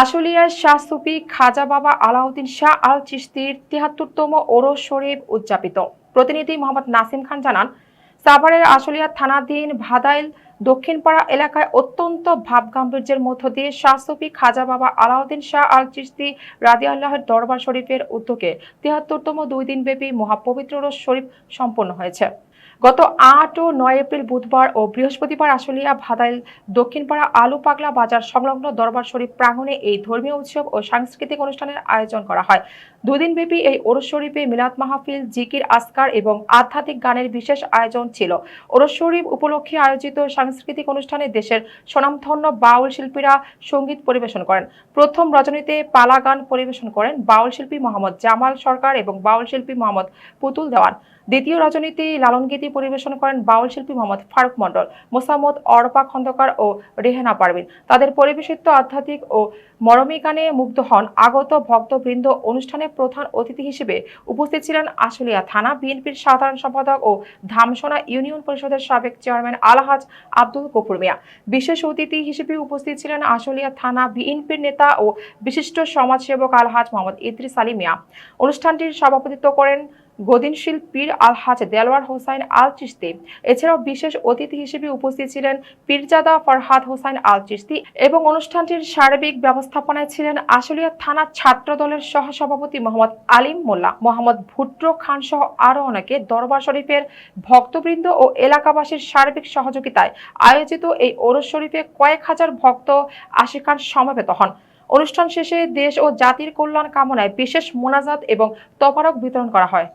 আশুলিয়ার শাহ সুফি খাজা বাবা আলাউদ্দিন শাহ আল চিশতির ৭৩তম ওরস শরীফ উদযাপিত। প্রতিনিধি মোহাম্মদ নাসিম খান জানান, সাভারের আশুলিয়া থানাধীন ভাদাইল দক্ষিণপাড়া এলাকায় অত্যন্ত ভাবগাম্ভীর্যের মধ্য দিয়ে শাহ সুফি খাজা বাবা আলাউদ্দিন শাহ আল চিশতি রাদিয়াল্লাহুর দরবার শরীফের উদ্যোগে ৭৩তম ২ দিনব্যাপী মহাপবিত্র ওরস শরীফ সম্পন্ন হয়েছে। গত ৮ ও ৯ এপ্রিল বুধবার ও বৃহস্পতিবার আশুলিয়া ভাদাইল দক্ষিণপাড়া আলু পাগলা বাজার সংলগ্ন দরবার শরীফ প্রাঙ্গণে এই ধর্মীয় উৎসব ও সাংস্কৃতিক অনুষ্ঠানের আয়োজন করা হয়। ২ দিনব্যাপী এই ওরস শরীফে মিলাদ মাহফিল, জিকির আসকার এবং আধ্যাত্মিক গানের বিশেষ আয়োজন ছিল। ওরস শরীফ উপলক্ষে আয়োজিত সাংস্কৃতিক অনুষ্ঠানে দেশের স্বনামধন্য বাউল শিল্পীরা সঙ্গীত পরিবেশন করেন। প্রথম রজনীতে পালা গান পরিবেশন করেন বাউল শিল্পী মোহাম্মদ জামাল সরকার এবং বাউল শিল্পী মোহাম্মদ পুতুল দেওয়ান। দ্বিতীয় রজনীতে লালন গীতি পরিবেশন করেন বাউল শিল্পী মোহাম্মদ ফারুক মণ্ডল, মোসাম্মদ অরপা খন্দকার ও রেহেনা পারভিন। তাদের পরিবেশিত আধ্যাত্মিক ও মরমী গানে মুগ্ধ হন আগত ভক্তবৃন্দ। অনুষ্ঠানে প্রধান অতিথি হিসেবে উপস্থিত ছিলেন আশুলিয়া থানা বিএনপির সাধারণ সম্পাদক ও ধামসোনা ইউনিয়ন পরিষদের সাবেক চেয়ারম্যান আলহাজ আব্দুল গফুর মিয়া। বিশেষ অতিথি হিসেবে উপস্থিত ছিলেন আশুলিয়া থানা বিএনপির নেতা ও বিশিষ্ট সমাজসেবক আলহাজ মোহাম্মদ ইদ্রিস আলী মিয়া। অনুষ্ঠানটির সভাপতিত্ব করেন গদিনশীল পীর আলহাজ দেলোয়ার হোসাইন আল চিশতি। এছাড়াও বিশেষ অতিথি হিসেবে উপস্থিত ছিলেন পীরজাদা ফরহাদ হোসাইন আল চিশতি এবং অনুষ্ঠানটির সার্বিক ব্যবস্থাপনায় ছিলেন আশুলিয়া থানা ছাত্র দলের সহসভাপতি মোহাম্মদ আলিম মোল্লা, মোহাম্মদ ভুট্টো খান সহ আরও অনেকে। দরবার শরীফের ভক্তবৃন্দ ও এলাকাবাসীর সার্বিক সহযোগিতায় আয়োজিত এই ওরস শরীফে কয়েক হাজার ভক্ত আশিকান সমবেত হন। অনুষ্ঠান শেষে দেশ ও জাতির কল্যাণ কামনায় বিশেষ মোনাজাত এবং তবারক বিতরণ করা হয়।